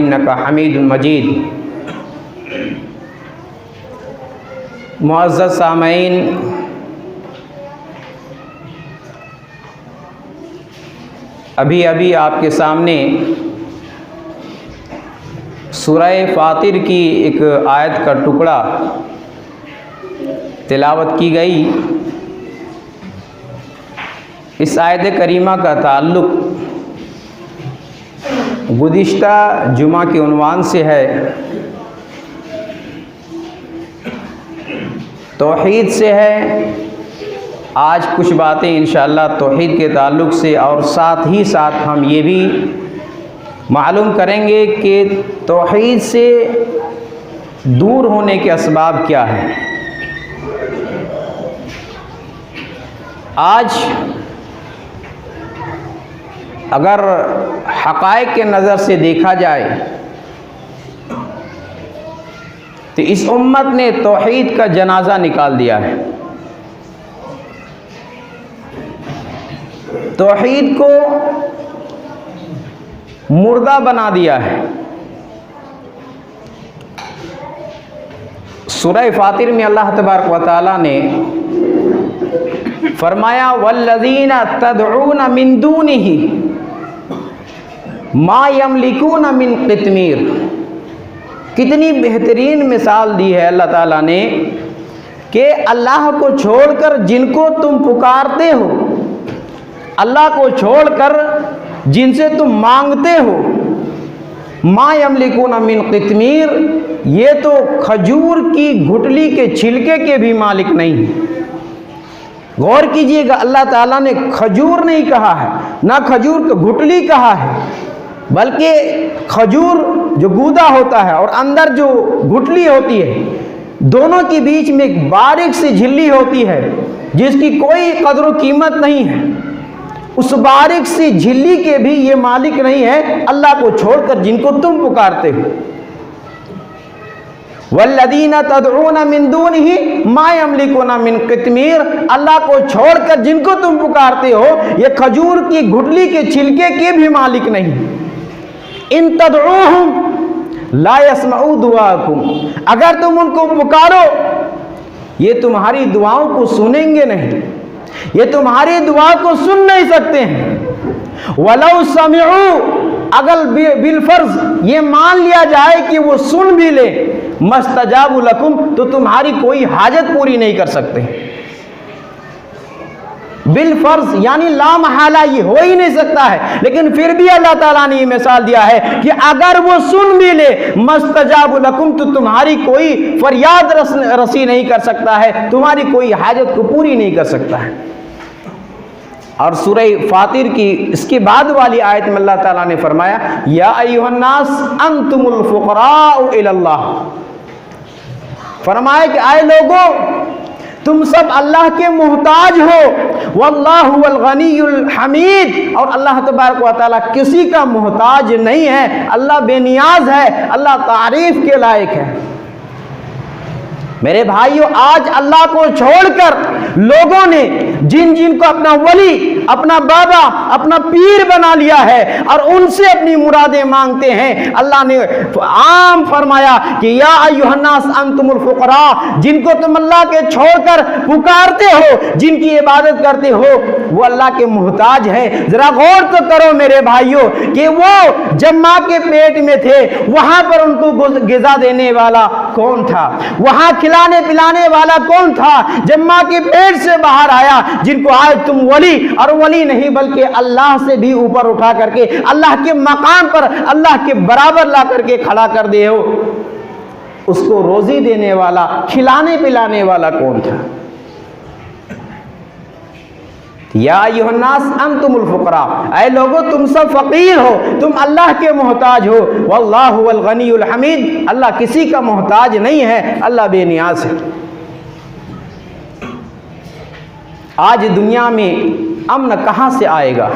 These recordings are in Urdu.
انک حمید مجید۔ معزز سامعین، ابھی آپ کے سامنے سورہ فاطر کی ایک آیت کا ٹکڑا تلاوت کی گئی۔ اس آیت کریمہ کا تعلق گزشتہ جمعہ کے عنوان سے ہے، توحید سے ہے۔ آج کچھ باتیں انشاءاللہ توحید کے تعلق سے، اور ساتھ ہی ساتھ ہم یہ بھی معلوم کریں گے کہ توحید سے دور ہونے کے اسباب کیا ہیں۔ آج اگر حقائق کے نظر سے دیکھا جائے تو اس امت نے توحید کا جنازہ نکال دیا ہے، توحید کو مردہ بنا دیا ہے۔ سورہ فاطر میں اللہ تبارک و تعالی نے فرمایا والذین تدعون من دونہ ما یملکون من قطمیر۔ کتنی بہترین مثال دی ہے اللہ تعالیٰ نے کہ اللہ کو چھوڑ کر جن کو تم پکارتے ہو، اللہ کو چھوڑ کر جن سے تم مانگتے ہو، ما یملکون من قطمیر، یہ تو کھجور کی گھٹلی کے چھلکے کے بھی مالک نہیں۔ غور کیجئے گا، اللہ تعالیٰ نے کھجور نہیں کہا ہے، نہ کھجور کا گھٹلی کہا ہے، بلکہ کھجور جو گودا ہوتا ہے اور اندر جو گھٹلی ہوتی ہے، دونوں کے بیچ میں ایک باریک سی جھلی ہوتی ہے جس کی کوئی قدر و قیمت نہیں ہے، اس باریک سی جھلی کے بھی یہ مالک نہیں ہے اللہ کو چھوڑ کر جن کو تم پکارتے ہو۔ والذین تدعون من دونہ ما یملکون من قطمیر، اللہ کو چھوڑ کر جن کو تم پکارتے ہو یہ کھجور کی گھٹلی کے چھلکے کے بھی مالک نہیں۔ ان تدعوہم لا يسمعوا دعاءکم، اگر تم ان کو پکارو یہ تمہاری دعاؤں کو سنیں گے نہیں، یہ تمہاری دعا کو سن نہیں سکتے ہیں۔ وَلَوْ سَمِعُوا، اگر بالفرض یہ مان لیا جائے کہ وہ سن بھی لے، مَسْتَجَابُ لَكُمْ، تو تمہاری کوئی حاجت پوری نہیں کر سکتے۔ بالفرض یعنی لا محالہ یہ ہو ہی نہیں سکتا ہے، لیکن پھر بھی اللہ تعالیٰ نے یہ مثال دیا ہے کہ اگر وہ سن بھی لے مستجاب لکم، تو تمہاری کوئی فریاد رسی نہیں کر سکتا ہے، تمہاری کوئی حاجت کو پوری نہیں کر سکتا ہے۔ اور سورہ فاطر کی اس کے بعد والی آیت میں اللہ تعالیٰ نے فرمایا یا ایھا الناس انتم الفقراء الی اللہ، فرمایا کہ اے لوگو تم سب اللہ کے محتاج ہو، واللہ هو الغنی الحمید، اور اللہ تبارک و تعالیٰ کسی کا محتاج نہیں ہے، اللہ بے نیاز ہے، اللہ تعریف کے لائق ہے۔ میرے بھائیو، آج اللہ کو چھوڑ کر لوگوں نے جن کو اپنا ولی، اپنا بابا، اپنا پیر بنا لیا ہے اور ان سے اپنی مرادیں مانگتے ہیں۔ اللہ نے عام فرمایا کہ یا ایھا الناس انتم الفقراء، جن کو تم اللہ کے چھوڑ کر پکارتے ہو، جن کی عبادت کرتے ہو، وہ اللہ کے محتاج ہیں۔ ذرا غور تو کرو میرے بھائیو کہ وہ جب ماں کے پیٹ میں تھے وہاں پر ان کو غذا دینے والا کون تھا، وہاں کھلانے پلانے والا کون تھا، جب ماں کے پیٹ سے باہر آیا، جن کو آج تم ولی، اور ولی نہیں بلکہ اللہ سے بھی اوپر اٹھا کر کے اللہ کے مقام پر اللہ کے برابر لا کر کے کھڑا کر دے ہو، اس کو روزی دینے والا، کھلانے پلانے والا کون تھا؟ یا ایھا الناس انتم الفقراء، اے لوگو تم سب فقیر ہو، تم اللہ کے محتاج ہو، واللہ هو الغنی الحمید، اللہ کسی کا محتاج نہیں ہے، اللہ بے نیاز ہے۔ آج دنیا میں امن کہاں سے آئے گا؟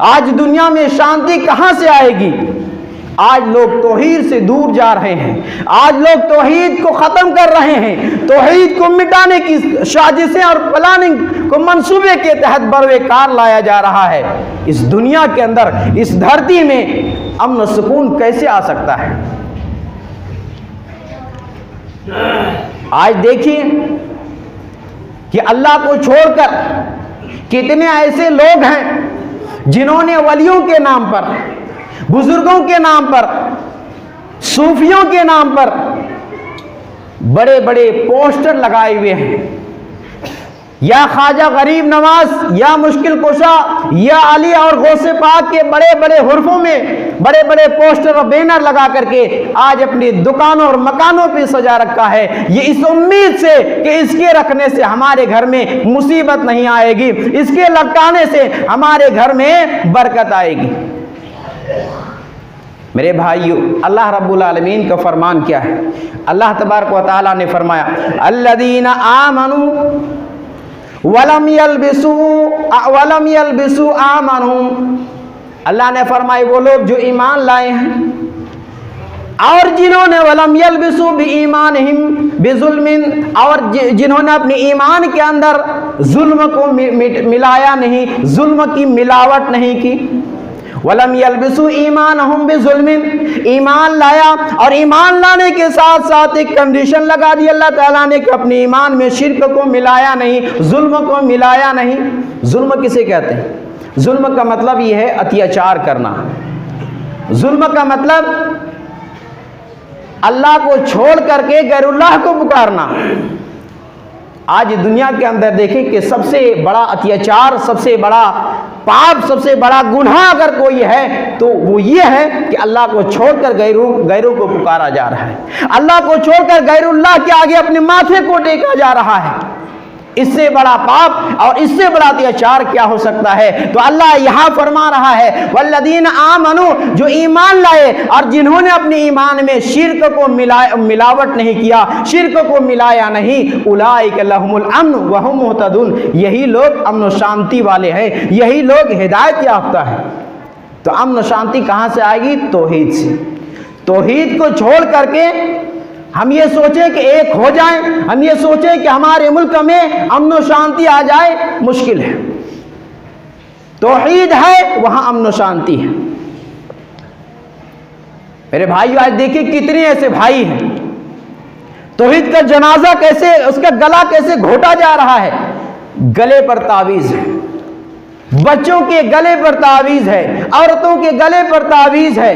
آج دنیا میں شانتی کہاں سے آئے گی؟ آج لوگ توحید سے دور جا رہے ہیں، آج لوگ توحید کو ختم کر رہے ہیں، توحید کو مٹانے کی سازشیں اور پلاننگ کو منصوبے کے تحت بروے کار لایا جا رہا ہے۔ اس دنیا کے اندر، اس دھرتی میں امن و سکون کیسے آ سکتا ہے؟ آج دیکھیے کہ اللہ کو چھوڑ کر کتنے ایسے لوگ ہیں جنہوں نے ولیوں کے نام پر، بزرگوں کے نام پر، صوفیوں کے نام پر بڑے بڑے پوسٹر لگائے ہوئے ہیں، یا خواجہ غریب نواز، یا مشکل کشا، یا علی اور غوث پاک کے بڑے بڑے حرفوں میں بڑے بڑے پوسٹر اور بینر لگا کر کے آج اپنی دکانوں اور مکانوں پہ سجا رکھا ہے، یہ اس امید سے کہ اس کے رکھنے سے ہمارے گھر میں مصیبت نہیں آئے گی، اس کے لٹکانے سے ہمارے گھر میں برکت آئے گی۔ میرے بھائیو، اللہ رب العالمین کا فرمان کیا ہے؟ اللہ تبارک و تعالیٰ نے فرمایا الذین آمنوا ولم یلبسوا آمنوا، اللہ نے فرمایا وہ لوگ جو ایمان لائے ہیں اور جنہوں نے ولم یلبسوا بایمانہم بظلم، اور جنہوں نے اپنے ایمان کے اندر ظلم کو ملایا نہیں، ظلم کی ملاوٹ نہیں کی، وَلَمْ يَلْبِسُوا إِيمَانَهُمْ بِظُلْمٍ، ایمان لایا اور ایمان لانے کے ساتھ ساتھ ایک کنڈیشن لگا دی اللہ تعالیٰ نے کہ اپنے ایمان میں شرک کو ملایا نہیں، ظلم کو ملایا نہیں۔ ظلم کسے کہتے ہیں؟ ظلم کا مطلب یہ ہے اتیاچار کرنا، ظلم کا مطلب اللہ کو چھوڑ کر کے غیر اللہ کو پکارنا۔ آج دنیا کے اندر دیکھیں کہ سب سے بڑا اتیاچار، سب سے بڑا پاپ، سب سے بڑا گناہ اگر کوئی ہے تو وہ یہ ہے کہ اللہ کو چھوڑ کر غیروں کو پکارا جا رہا ہے، اللہ کو چھوڑ کر غیر اللہ کے آگے اپنے ماتھے کو ٹیکا جا رہا ہے۔ اس سے بڑا پاپ اور اس سے بڑا اتیاچار کیا ہو سکتا ہے؟ تو اللہ یہاں فرما رہا ہے والذین آمنوا، جو ایمان لائے اور جنہوں نے اپنے ایمان میں شرک کو ملاوٹ نہیں کیا، شرک کو ملایا نہیں، اولئک لہم الامن وہم مہتدون، یہی لوگ امن و شانتی والے ہیں، یہی لوگ ہدایت یافتہ ہیں۔ تو امن و شانتی کہاں سے آئے گی؟ توحید سے۔ توحید کو چھوڑ کر کے ہم یہ سوچیں کہ ایک ہو جائیں، ہم یہ سوچیں کہ ہمارے ملک میں امن و شانتی آ جائے، مشکل ہے۔ توحید ہے وہاں امن و شانتی ہے۔ میرے بھائیو، آج دیکھیں کتنے ایسے بھائی ہیں، توحید کا جنازہ کیسے، اس کا گلا کیسے گھوٹا جا رہا ہے۔ گلے پر تعویذ ہے، بچوں کے گلے پر تعویذ ہے، عورتوں کے گلے پر تعویذ ہے،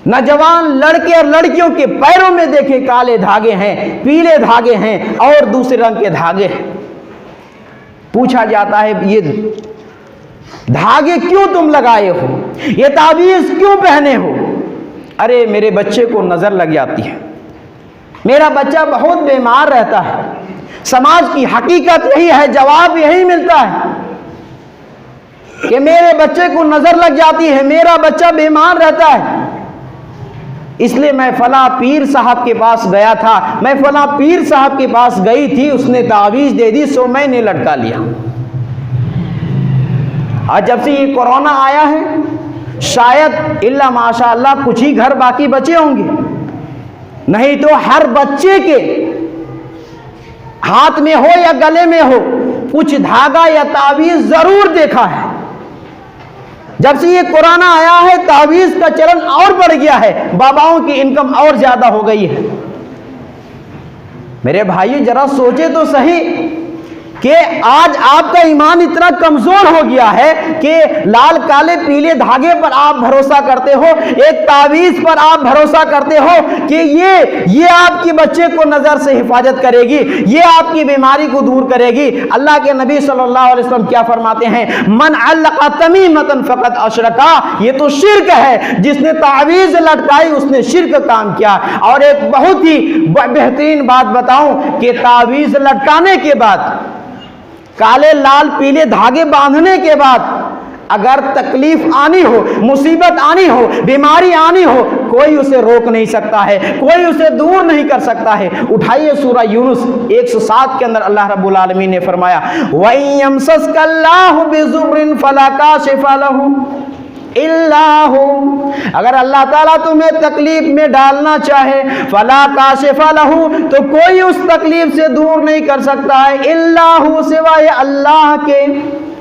نوجوان لڑکے اور لڑکیوں کے پیروں میں دیکھیں کالے دھاگے ہیں، پیلے دھاگے ہیں اور دوسرے رنگ کے دھاگے ہیں۔ پوچھا جاتا ہے یہ دھاگے کیوں تم لگائے ہو، یہ تعویذ کیوں پہنے ہو؟ ارے میرے بچے کو نظر لگ جاتی ہے، میرا بچہ بہت بیمار رہتا ہے۔ سماج کی حقیقت یہی ہے، جواب یہی ملتا ہے کہ میرے بچے کو نظر لگ جاتی ہے، میرا بچہ بیمار رہتا ہے، اس لیے میں فلاں پیر صاحب کے پاس گیا تھا، میں فلاں پیر صاحب کے پاس گئی تھی، اس نے تعویذ دے دی سو میں نے لٹکا لیا۔ آج جب سے یہ کورونا آیا ہے، شاید الا ماشاء اللہ کچھ ہی گھر باقی بچے ہوں گے، نہیں تو ہر بچے کے ہاتھ میں ہو یا گلے میں ہو کچھ دھاگا یا تعویذ ضرور دیکھا ہے۔ جب سے یہ کورونا آیا ہے تعویذ کا چلن اور بڑھ گیا ہے، باباؤں کی انکم اور زیادہ ہو گئی ہے۔ میرے بھائی ذرا سوچے تو صحیح کہ آج آپ کا ایمان اتنا کمزور ہو گیا ہے کہ لال کالے پیلے دھاگے پر آپ بھروسہ کرتے ہو، ایک تعویذ پر آپ بھروسہ کرتے ہو کہ یہ آپ کے بچے کو نظر سے حفاظت کرے گی، یہ آپ کی بیماری کو دور کرے گی۔ اللہ کے نبی صلی اللہ علیہ وسلم کیا فرماتے ہیں؟ من علق تمیمۃ فقد اشرکا، یہ تو شرک ہے، جس نے تعویذ لٹکائی اس نے شرک کام کیا۔ اور ایک بہت ہی بہترین بات بتاؤں کہ تعویذ لٹکانے کے بعد، کالے لال پیلے دھاگے باندھنے کے بعد اگر تکلیف آنی ہو، مصیبت آنی ہو، بیماری آنی ہو، کوئی اسے روک نہیں سکتا ہے، کوئی اسے دور نہیں کر سکتا ہے۔ اٹھائیے سورہ یونس 107 کے اندر اللہ رب العالمین نے فرمایا وَإِن يَمْسَسْكَ اللَّهُ بِضُرٍّ فَلَا كَاشِفَ لَهُ اِلَّا هُوَ، اگر اللہ تعالیٰ تمہیں تکلیف میں ڈالنا چاہے فَلَا كَاشِفَ لَهُ، تو کوئی اس تکلیف سے دور نہیں کر سکتا ہے، اِلَّا هُوَ، سوائے اللہ کے۔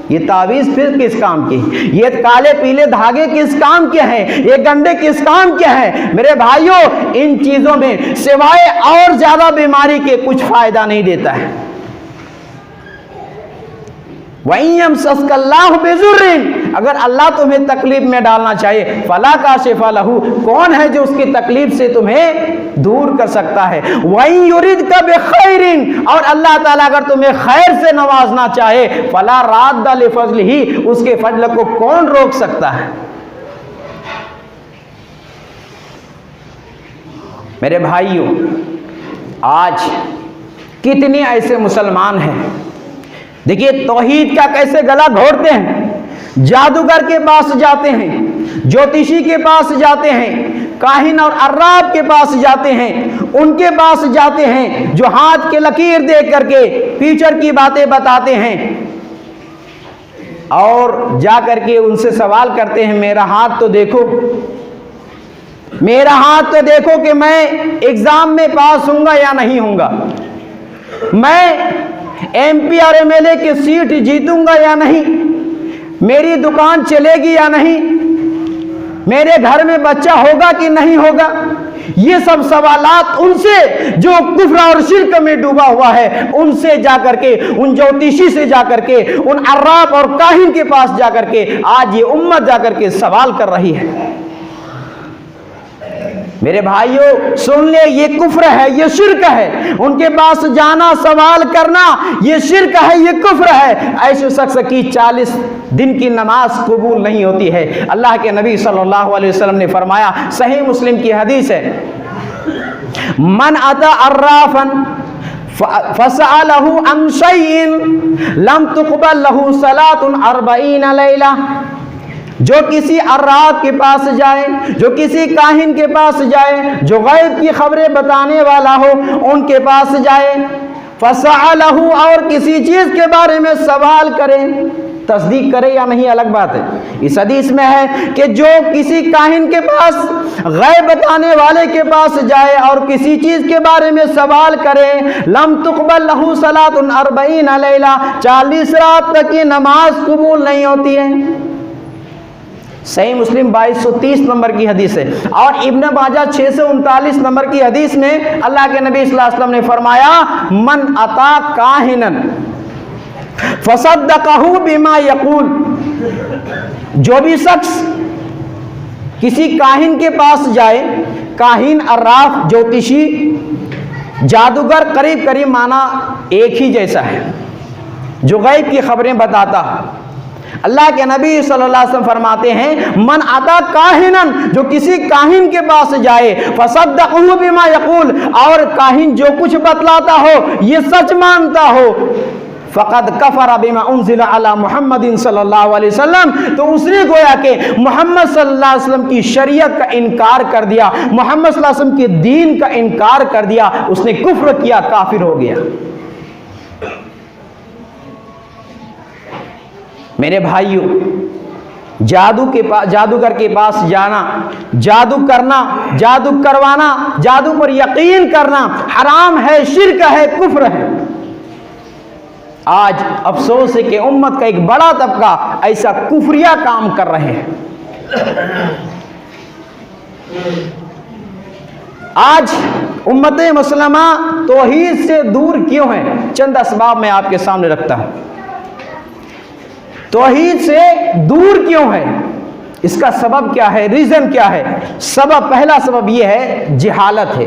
یہ تعویذ پھر کس کام کی؟ یہ کالے پیلے دھاگے کس کام کے ہیں؟ یہ گنڈے کس کام کے ہیں؟ میرے بھائیوں، ان چیزوں میں سوائے اور زیادہ بیماری کے کچھ فائدہ نہیں دیتا ہے۔ وَإِن يَمْسَسْكَ اللَّهُ بِضُرٍّ، اگر اللہ تمہیں تکلیف میں ڈالنا چاہے، فَلَا كَاشِفَ لَهُ، کون ہے جو اس کی تکلیف سے تمہیں دور کر سکتا ہے؟ وَإِن يُرِدْكَ بِخَيْرٍ، اور اللہ تعالیٰ اگر تمہیں خیر سے نوازنا چاہے، فَلَا رَادَّ لِفَضْلِهِ، اس کے فضل کو کون روک سکتا ہے؟ میرے بھائیوں، آج کتنے ایسے مسلمان ہیں، دیکھیے توحید کا کیسے گلا گھونٹتے ہیں، جادوگر کے پاس جاتے ہیں، جوتشی کے پاس جاتے ہیں، کاہن اور عراف کے پاس جاتے ہیں، ان کے پاس جاتے ہیں جو ہاتھ کے لکیر دیکھ کر کے فیوچر کی باتیں بتاتے ہیں، اور جا کر کے ان سے سوال کرتے ہیں میرا ہاتھ تو دیکھو، میرا ہاتھ تو دیکھو کہ میں ایگزام میں پاس ہوں گا یا نہیں ہوں گا، میں ایم پی اور ایم ایل اے کی سیٹ جیتوں گا یا نہیں، میری دکان چلے گی یا نہیں، میرے گھر میں بچہ ہوگا کہ نہیں ہوگا۔ یہ سب سوالات ان سے جو کفر اور شرک میں ڈوبا ہوا ہے، ان سے جا کر کے، ان جوتشی سے جا کر کے، ان عراف اور کاہن کے پاس جا کر کے آج یہ امت جا کر کے سوال کر رہی ہے۔ میرے بھائیوں سن لے، یہ کفر ہے، یہ شرک ہے، ان کے پاس جانا سوال کرنا یہ شرک ہے، یہ کفر ہے۔ ایسے شخص کی 40 دن کی نماز قبول نہیں ہوتی ہے۔ اللہ کے نبی صلی اللہ علیہ وسلم نے فرمایا، صحیح مسلم کی حدیث ہے، من اتی عرافا فسألہ عن شیء لم تقبل لہ صلاۃ 40 لیلہ، جو کسی عراف کے پاس جائے، جو کسی کاہن کے پاس جائے، جو غیب کی خبریں بتانے والا ہو، ان کے پاس جائے، فسألہ، اور کسی چیز کے بارے میں سوال کرے، تصدیق کرے یا نہیں الگ بات ہے۔ اس حدیث میں ہے کہ جو کسی کاہن کے پاس، غیب بتانے والے کے پاس جائے اور کسی چیز کے بارے میں سوال کرے، لم تقبل لہ صلاۃ 40 لیلہ، 40 رات تک کی نماز قبول نہیں ہوتی ہے۔ صحیح مسلم 2230 نمبر کی حدیث ہے، اور ابن ماجہ 639 نمبر کی حدیث میں اللہ کے نبی صلی اللہ علیہ وسلم نے فرمایا، من اتا کاہنا فصدقہ بما یقول، جو بھی شخص کسی کاہن کے پاس جائے، کاہن، عراف، جوتشی، جادوگر، قریب قریب معنی ایک ہی جیسا ہے، جو غیب کی خبریں بتاتا، اللہ کے نبی صلی اللہ علیہ وسلم فرماتے ہیں، من اتا کاہنن، جو کسی کاہن کے پاس جائے، فصدقہ بما یقول، اور کاہن جو کچھ بتلاتا ہو یہ سچ مانتا ہو، فقد کفر بما انزل علی محمد صلی اللہ علیہ وسلم، تو اس نے گویا کہ محمد صلی اللہ علیہ وسلم کی شریعت کا انکار کر دیا، محمد صلی اللہ علیہ وسلم کے دین کا انکار کر دیا، اس نے کفر کیا، کافر ہو گیا۔ میرے بھائیوں، جادوگر کے پاس جانا، جادو کرنا، جادو کروانا، جادو پر یقین کرنا حرام ہے، شرک ہے، کفر ہے۔ آج افسوس ہے کہ امت کا ایک بڑا طبقہ ایسا کفریہ کام کر رہے ہیں۔ آج امت مسلمہ توحید سے دور کیوں ہے؟ چند اسباب میں آپ کے سامنے رکھتا ہوں۔ توحید سے دور کیوں ہے؟ اس کا سبب کیا ہے؟ ریزن کیا ہے؟ سبب، پہلا سبب یہ ہے جہالت ہے،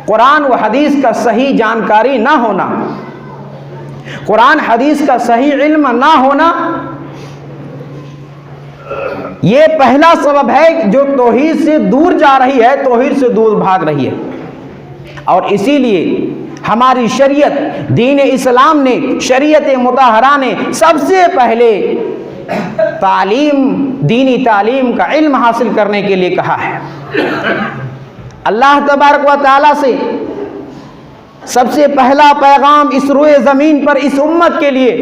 قرآن و حدیث کا صحیح جانکاری نہ ہونا، قرآن حدیث کا صحیح علم نہ ہونا، یہ پہلا سبب ہے جو توحید سے دور جا رہی ہے، توحید سے دور بھاگ رہی ہے۔ اور اسی لیے ہماری شریعت، دین اسلام نے، شریعت مطہرہ نے سب سے پہلے تعلیم، دینی تعلیم کا علم حاصل کرنے کے لیے کہا ہے۔ اللہ تبارک و تعالیٰ سے سب سے پہلا پیغام اس روئے زمین پر اس امت کے لیے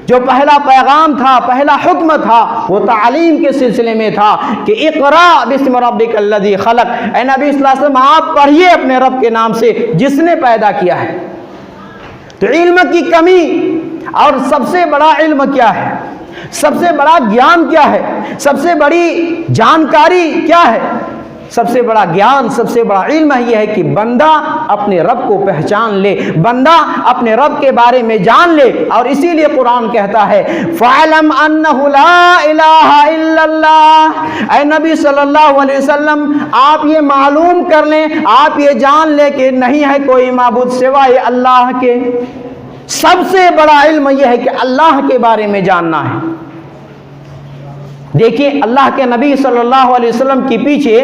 جو پہلا پیغام تھا، پہلا حکم تھا، وہ تعلیم کے سلسلے میں تھا کہ اقرا بسم ربک الذی خلق، اے نبی صلی اللہ علیہ وسلم آپ پڑھیے اپنے رب کے نام سے جس نے پیدا کیا ہے۔ تو علم کی کمی اور سب سے بڑا علم کیا ہے، سب سے بڑا گیان کیا ہے، سب سے بڑی جانکاری کیا ہے؟ سب سے بڑا گیان، سب سے بڑا علم یہ ہے کہ بندہ اپنے رب کو پہچان لے، بندہ اپنے رب کے بارے میں جان لے۔ اور اسی لیے قرآن کہتا ہے فَاعْلَمْ أَنَّهُ لَا إِلَٰهَ إِلَّا اللَّهُ، اے نبی صلی اللہ علیہ وسلم آپ یہ معلوم کر لیں، آپ یہ جان لیں کہ نہیں ہے کوئی معبود سوائے اللہ کے۔ سب سے بڑا علم یہ ہے کہ اللہ کے بارے میں جاننا ہے۔ دیکھیں اللہ کے نبی صلی اللہ علیہ وسلم کے پیچھے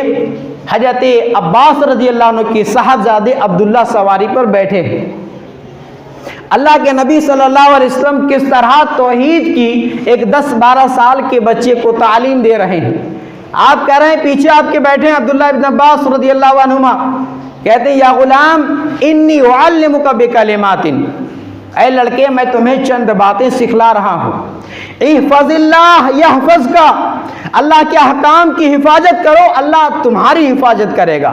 حضرت عباس رضی اللہ عنہ کے صاحبزادے عبداللہ سواری پر بیٹھے ہیں۔ اللہ کے نبی صلی اللہ علیہ وسلم کس طرح توحید کی ایک 10-12 سال کے بچے کو تعلیم دے رہے ہیں۔ آپ کہہ رہے ہیں پیچھے آپ کے بیٹھے ہیں عبداللہ ابن عباس رضی اللہ عنہما، کہتے ہیں یا غلام انی اعلمک بکلمات، اے لڑکے میں تمہیں چند باتیں سکھلا رہا ہوں۔ احفظ اللہ یحفظک، اللہ کے احکام کی حفاظت کرو اللہ تمہاری حفاظت کرے گا۔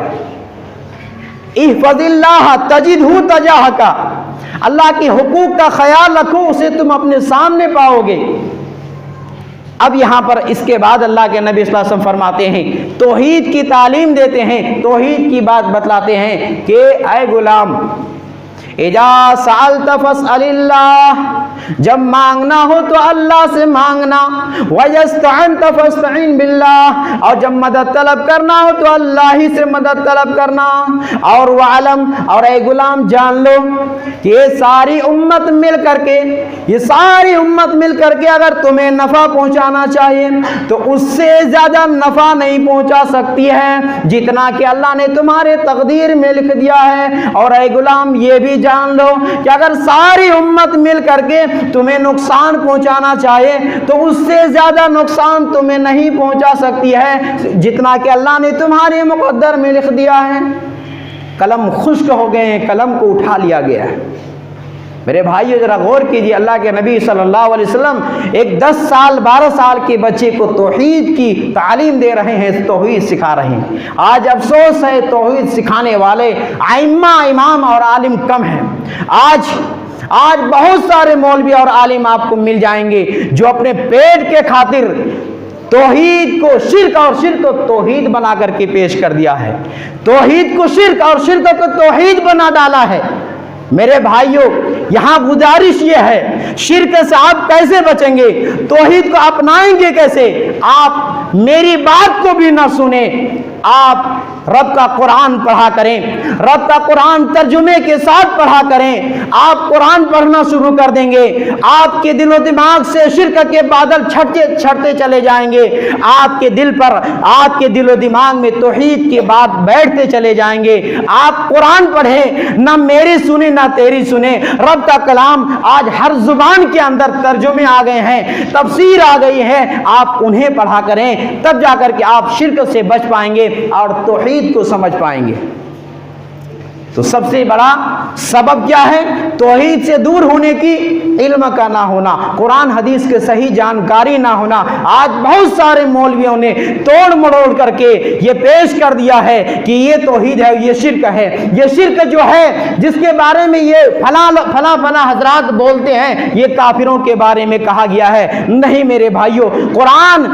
احفظ اللہ تجدہ تجاہک، اللہ کے حقوق کا خیال رکھو اسے تم اپنے سامنے پاؤ گے۔ اب یہاں پر اس کے بعد اللہ کے نبی صلی اللہ علیہ وسلم فرماتے ہیں، توحید کی تعلیم دیتے ہیں، توحید کی بات بتلاتے ہیں کہ اے غلام اذا سألت فاسأل اللہ، جب مانگنا ہو تو اللہ سے مانگنا، وَإِذَا اسْتَعَنْتَ فَاسْتَعِنْ بِاللَّهِ، اور جب مدد طلب کرنا ہو تو اللہ ہی سے مدد طلب کرنا۔ اور وَعَلَمْ، اور اے غلام جان لو کہ یہ ساری امت مل کر کے، یہ ساری امت مل کر کے اگر تمہیں نفع پہنچانا چاہیے تو اس سے زیادہ نفع نہیں پہنچا سکتی ہے جتنا کہ اللہ نے تمہارے تقدیر میں لکھ دیا ہے۔ اور اے غلام یہ بھی جان لو کہ اگر ساری امت مل کر کے تمہیں نقصان پہنچانا چاہے تو اس سے زیادہ نقصان تمہیں نہیں پہنچا سکتی ہے جتنا کہ اللہ نے تمہارے مقدر میں لکھ دیا ہے۔ قلم خشک ہو گئے ہیں، قلم کو اٹھا لیا گیا ہے۔ میرے بھائیو ذرا غور کیجیے، اللہ کے نبی صلی اللہ علیہ وسلم ایک 10 سال 12 سال کے بچے کو توحید کی تعلیم دے رہے ہیں، توحید سکھا رہے ہیں۔ آج افسوس ہے توحید سکھانے والے ائمہ امام اور عالم کم ہیں۔ آج بہت سارے مولوی اور عالم آپ کو مل جائیں گے جو اپنے پیٹ کے خاطر توحید کو شرک اور شرک کو توحید بنا کر کے پیش کر دیا ہے، توحید کو شرک اور شرک کو توحید بنا ڈالا ہے۔ میرے بھائیوں یہاں گزارش یہ ہے، شرک سے آپ کیسے بچیں گے، توحید کو اپنائیں گے کیسے؟ آپ میری بات کو بھی نہ سنیں، آپ رب کا قرآن پڑھا کریں، رب کا قرآن ترجمے کے ساتھ پڑھا کریں۔ آپ قرآن پڑھنا شروع کر دیں گے، آپ کے دل و دماغ سے شرک کے بادل چھٹتے چلے جائیں گے، آپ کے دل پر، آپ کے دل و دماغ میں توحید کی بات بیٹھتے چلے جائیں گے۔ آپ قرآن پڑھیں، نہ میری سنیں نہ تیری سنیں، رب کا کلام آج ہر زبان کے اندر ترجمے آ گئے ہیں، تفسیر آ گئی ہے، آپ انہیں پڑھا کریں، تب جا کر کے آپ شرک سے بچ پائیں گے اور توحید کو سمجھ پائیں گے۔ تو سب سے بڑا سبب کیا ہے توحید سے دور ہونے کی؟ علم کا نہ ہونا، قرآن حدیث کے صحیح جانکاری نہ ہونا۔ آج بہت سارے مولویوں نے توڑ مڑوڑ کر کے یہ پیش کر دیا ہے کہ یہ توحید ہے، یہ شرک ہے۔ یہ شرک جو ہے جس کے بارے میں یہ فلاں حضرات بولتے ہیں یہ کافروں کے بارے میں کہا گیا ہے۔ نہیں میرے بھائیوں، قرآن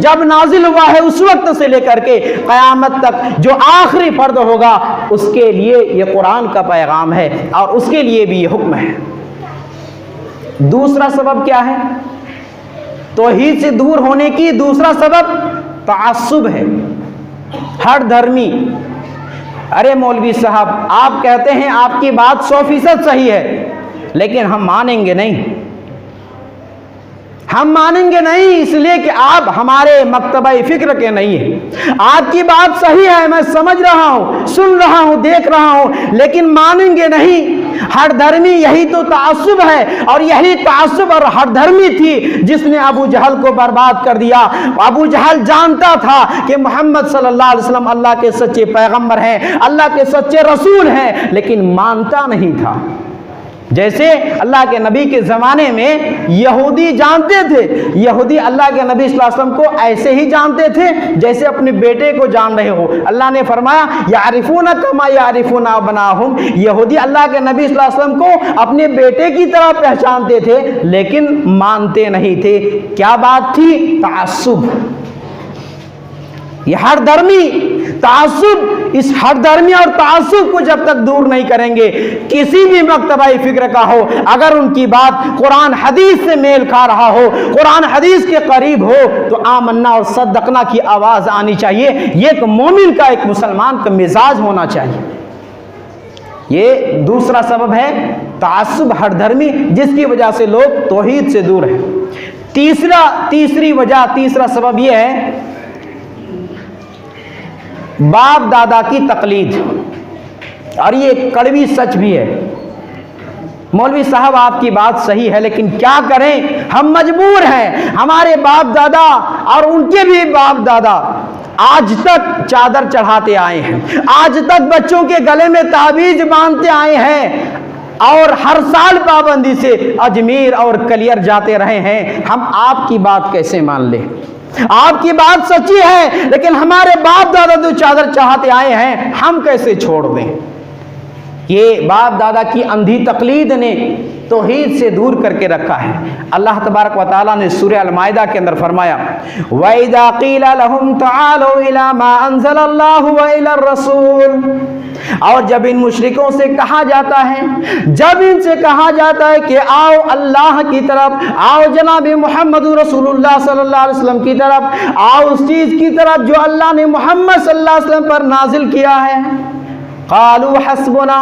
جب نازل ہوا ہے اس وقت سے لے کر کے قیامت تک جو آخری فرد ہوگا اس کے لیے یہ قرآن کا پیغام ہے اور اس کے لیے بھی یہ حکم ہے۔ دوسرا سبب کیا ہے توحید سے دور ہونے کی؟ دوسرا سبب تعصب ہے، ہر دھرمی۔ ارے مولوی صاحب آپ کہتے ہیں آپ کی بات 100% صحیح ہے لیکن ہم مانیں گے نہیں، ہم مانیں گے نہیں، اس لیے کہ آپ ہمارے مکتبہ فکر کے نہیں ہیں۔ آپ کی بات صحیح ہے، میں سمجھ رہا ہوں، سن رہا ہوں، دیکھ رہا ہوں، لیکن مانیں گے نہیں۔ ہر دھرمی یہی تو تعصب ہے، اور یہی تعصب اور ہر دھرمی تھی جس نے ابو جہل کو برباد کر دیا۔ ابو جہل جانتا تھا کہ محمد صلی اللہ علیہ وسلم اللہ کے سچے پیغمبر ہیں، اللہ کے سچے رسول ہیں، لیکن مانتا نہیں تھا۔ جیسے اللہ کے نبی کے زمانے میں یہودی جانتے تھے، یہودی اللہ کے نبی صلی اللہ علیہ وسلم کو ایسے ہی جانتے تھے جیسے اپنے بیٹے کو جان رہے ہو۔ اللہ نے فرمایا یعرفون کما یعرفون ابناہم، یہودی اللہ کے نبی صلی اللہ علیہ وسلم کو اپنے بیٹے کی طرح پہچانتے تھے لیکن مانتے نہیں تھے۔ کیا بات تھی؟ تعصب، یہ ہر درمی تعصب، اس ہر درمی اور تعصب کو جب تک دور نہیں کریں گے، کسی بھی مکتبہ فکر کا ہو، اگر ان کی بات قرآن حدیث سے میل کھا رہا ہو، قرآن حدیث کے قریب ہو، تو آمنا اور صدقنا کی آواز آنی چاہیے۔ یہ ایک مومن کا، ایک مسلمان کا مزاج ہونا چاہیے۔ یہ دوسرا سبب ہے تعصب ہر دھرمی، جس کی وجہ سے لوگ توحید سے دور ہیں۔ تیسرا سبب یہ ہے باپ دادا کی تقلید، اور یہ کڑوی سچ بھی ہے۔ مولوی صاحب آپ کی بات صحیح ہے لیکن کیا کریں، ہم مجبور ہیں۔ ہمارے باپ دادا اور ان کے بھی باپ دادا آج تک چادر چڑھاتے آئے ہیں، آج تک بچوں کے گلے میں تعویذ باندھتے آئے ہیں، اور ہر سال پابندی سے اجمیر اور کلیر جاتے رہے ہیں۔ ہم آپ کی بات کیسے مان لیں؟ آپ کی بات سچی ہے لیکن ہمارے باپ دادا جو چادر چاہتے آئے ہیں، ہم کیسے چھوڑ دیں؟ یہ باپ دادا کی اندھی تقلید نے توحید سے دور کر کے رکھا ہے۔ اللہ تبارک و تعالیٰ نے سورہ المائدہ کے اندر فرمایا وَإِذَا قِيلَ لَهُمْ تَعَالَوْا إِلَى مَا أَنزَلَ اللَّهُ وَإِلَى الرَّسُولِ، اور جب ان مشرکوں سے کہا جاتا ہے، جب ان سے کہا جاتا ہے کہ آؤ اللہ کی طرف، آؤ جناب محمد رسول اللہ صلی اللہ علیہ وسلم کی طرف، آؤ اس چیز کی طرف جو اللہ نے محمد صلی اللہ علیہ وسلم پر نازل کیا ہے، قالوا حسبنا،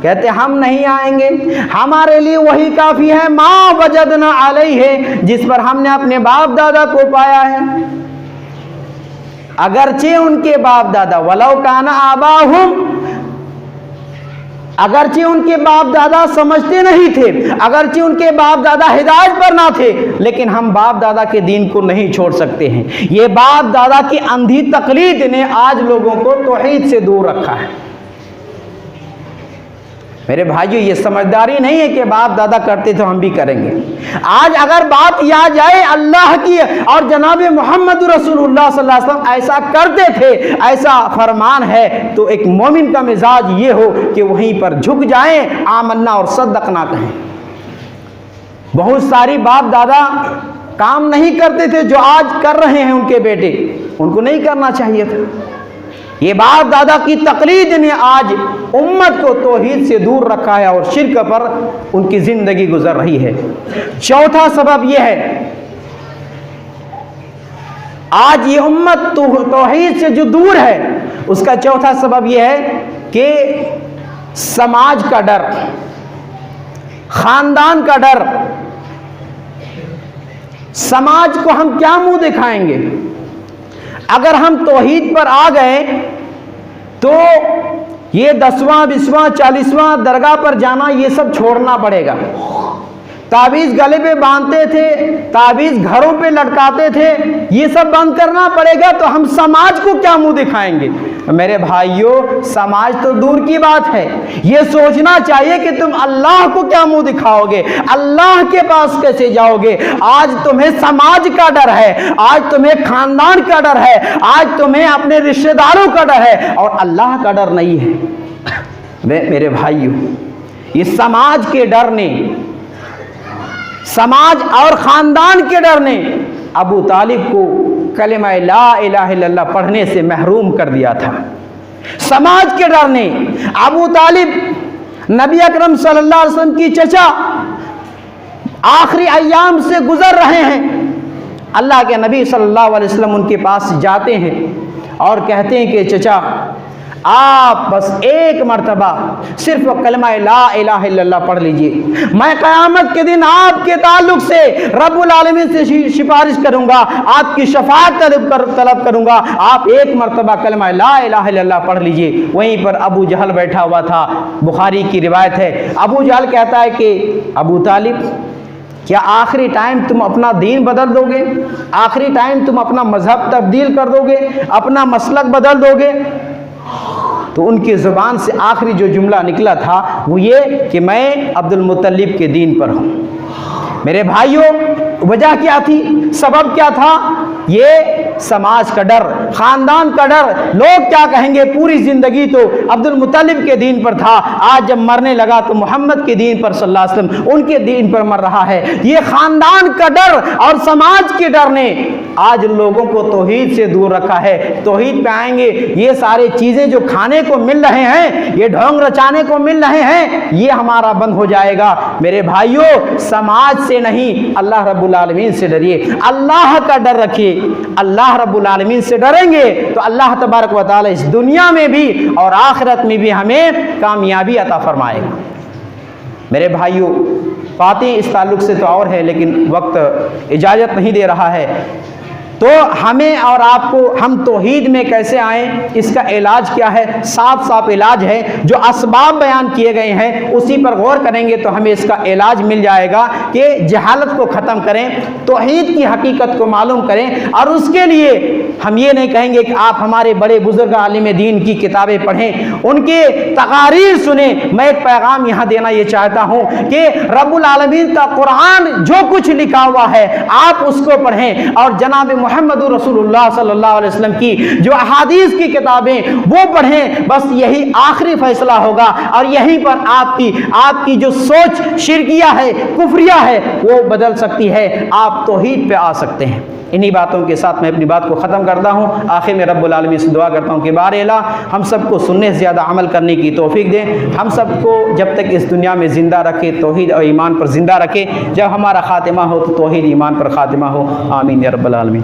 کہتے ہم نہیں آئیں گے، ہمارے لیے وہی کافی ہے، ما وجدنا علیہ، جس پر ہم نے اپنے باپ دادا کو پایا ہے۔ اگرچہ ان کے باپ دادا ولو کان آباہم، اگرچہ ان کے باپ دادا سمجھتے نہیں تھے، اگرچہ ان کے باپ دادا ہدایت پر نہ تھے، لیکن ہم باپ دادا کے دین کو نہیں چھوڑ سکتے ہیں۔ یہ باپ دادا کی اندھی تقلید نے آج لوگوں کو توحید سے دور رکھا ہے۔ میرے بھائیو، یہ سمجھداری نہیں ہے کہ باپ دادا کرتے تو ہم بھی کریں گے۔ آج اگر بات یہ آ جائے اللہ کی اور جناب محمد رسول اللہ صلی اللہ علیہ وسلم ایسا کرتے تھے، ایسا فرمان ہے، تو ایک مومن کا مزاج یہ ہو کہ وہیں پر جھک جائیں، آمنا اور صدقنا کہیں۔ بہت ساری باپ دادا کام نہیں کرتے تھے جو آج کر رہے ہیں ان کے بیٹے، ان کو نہیں کرنا چاہیے تھا۔ یہ باپ دادا کی تقلید نے آج امت کو توحید سے دور رکھا ہے اور شرک پر ان کی زندگی گزر رہی ہے۔ چوتھا سبب یہ ہے، آج یہ امت توحید سے جو دور ہے، اس کا چوتھا سبب یہ ہے کہ سماج کا ڈر، خاندان کا ڈر۔ سماج کو ہم کیا منہ دکھائیں گے؟ اگر ہم توحید پر آ گئے تو یہ 10واں 20واں 40واں درگاہ پر جانا یہ سب چھوڑنا پڑے گا۔ تعویذ گلے پہ باندھتے تھے، تعویذ گھروں پہ لٹکاتے تھے، یہ سب بند کرنا پڑے گا، تو ہم سماج کو کیا منہ دکھائیں گے؟ میرے بھائیوں، سماج تو دور کی بات ہے، یہ سوچنا چاہیے کہ تم اللہ کو کیا منہ دکھاؤ گے، اللہ کے پاس کیسے جاؤ گے؟ آج تمہیں سماج کا ڈر ہے، آج تمہیں خاندان کا ڈر ہے، آج تمہیں اپنے رشتہ داروں کا ڈر ہے، اور اللہ کا ڈر نہیں ہے۔ میرے بھائیوں، یہ سماج کے ڈر نے، سماج اور خاندان کے ڈر نے ابو طالب کو کلمہ لا الہ الا اللہ پڑھنے سے محروم کر دیا تھا۔ سماج کے ڈر نے ابو طالب، نبی اکرم صلی اللہ علیہ وسلم کی چچا، آخری ایام سے گزر رہے ہیں، اللہ کے نبی صلی اللہ علیہ وسلم ان کے پاس جاتے ہیں اور کہتے ہیں کہ چچا، آپ بس ایک مرتبہ صرف کلمہ لا الہ الا اللہ پڑھ لیجئے، میں قیامت کے دن آپ کے تعلق سے رب العالمین سے سفارش کروں گا، آپ کی شفاعت طلب کروں گا، آپ ایک مرتبہ کلمہ لا الہ الا اللہ پڑھ لیجئے۔ وہیں پر ابو جہل بیٹھا ہوا تھا، بخاری کی روایت ہے۔ ابو جہل کہتا ہے کہ ابو طالب، کیا آخری ٹائم تم اپنا دین بدل دو گے؟ آخری ٹائم تم اپنا مذہب تبدیل کر دو گے؟ اپنا مسلک بدل دو گے؟ تو ان کی زبان سے آخری جو جملہ نکلا تھا وہ یہ کہ میں عبد المطلب کے دین پر ہوں۔ میرے بھائیوں، وجہ کیا تھی؟ سبب کیا تھا؟ یہ سماج کا ڈر، خاندان کا ڈر، لوگ کیا کہیں گے۔ پوری زندگی تو عبد المطلب کے دین پر تھا، آج جب مرنے لگا تو محمد کے دین پر صلی اللہ علیہ وسلم ان کے دین پر مر رہا ہے۔ یہ خاندان کا ڈر اور سماج کے ڈر نے آج لوگوں کو توحید سے دور رکھا ہے۔ توحید پہ آئیں گے، یہ سارے چیزیں جو کھانے کو مل رہے ہیں، یہ ڈھونگ رچانے کو مل رہے ہیں، یہ ہمارا بند ہو جائے گا۔ میرے بھائیوں، سماج سے نہیں، اللہ رب العالمین سے ڈریے، اللہ کا ڈر رکھیے۔ اللہ رب العالمین سے ڈریں گے تو اللہ تبارک و تعالی اس دنیا میں بھی اور آخرت میں بھی ہمیں کامیابی عطا فرمائے گا۔ میرے بھائیوں، باتیں اس تعلق سے تو اور ہے، لیکن وقت اجازت نہیں دے رہا ہے۔ تو ہمیں اور آپ کو، ہم توحید میں کیسے آئیں، اس کا علاج کیا ہے؟ صاف صاف علاج ہے، جو اسباب بیان کیے گئے ہیں اسی پر غور کریں گے تو ہمیں اس کا علاج مل جائے گا کہ جہالت کو ختم کریں، توحید کی حقیقت کو معلوم کریں۔ اور اس کے لیے ہم یہ نہیں کہیں گے کہ آپ ہمارے بڑے بزرگ عالم دین کی کتابیں پڑھیں، ان کے تقاریر سنیں۔ میں ایک پیغام یہاں دینا یہ چاہتا ہوں کہ رب العالمین کا قرآن جو کچھ لکھا ہوا ہے آپ اس کو پڑھیں، اور جناب محمد رسول اللہ صلی اللہ علیہ وسلم کی جو احادیث کی کتابیں وہ پڑھیں۔ بس یہی آخری فیصلہ ہوگا، اور یہیں پر آپ کی جو سوچ شرکیہ ہے، کفریہ ہے، وہ بدل سکتی ہے، آپ توحید پہ آ سکتے ہیں۔ انہی باتوں کے ساتھ میں اپنی بات کو ختم کرتا ہوں۔ آخر میں رب العالمین سے دعا کرتا ہوں کہ بار الہ ہم سب کو سننے سے زیادہ عمل کرنے کی توفیق دیں، ہم سب کو جب تک اس دنیا میں زندہ رکھے توحید اور ایمان پر زندہ رکھے، جب ہمارا خاتمہ ہو تو توحید ایمان پر خاتمہ ہو۔ آمین یا رب العالمین۔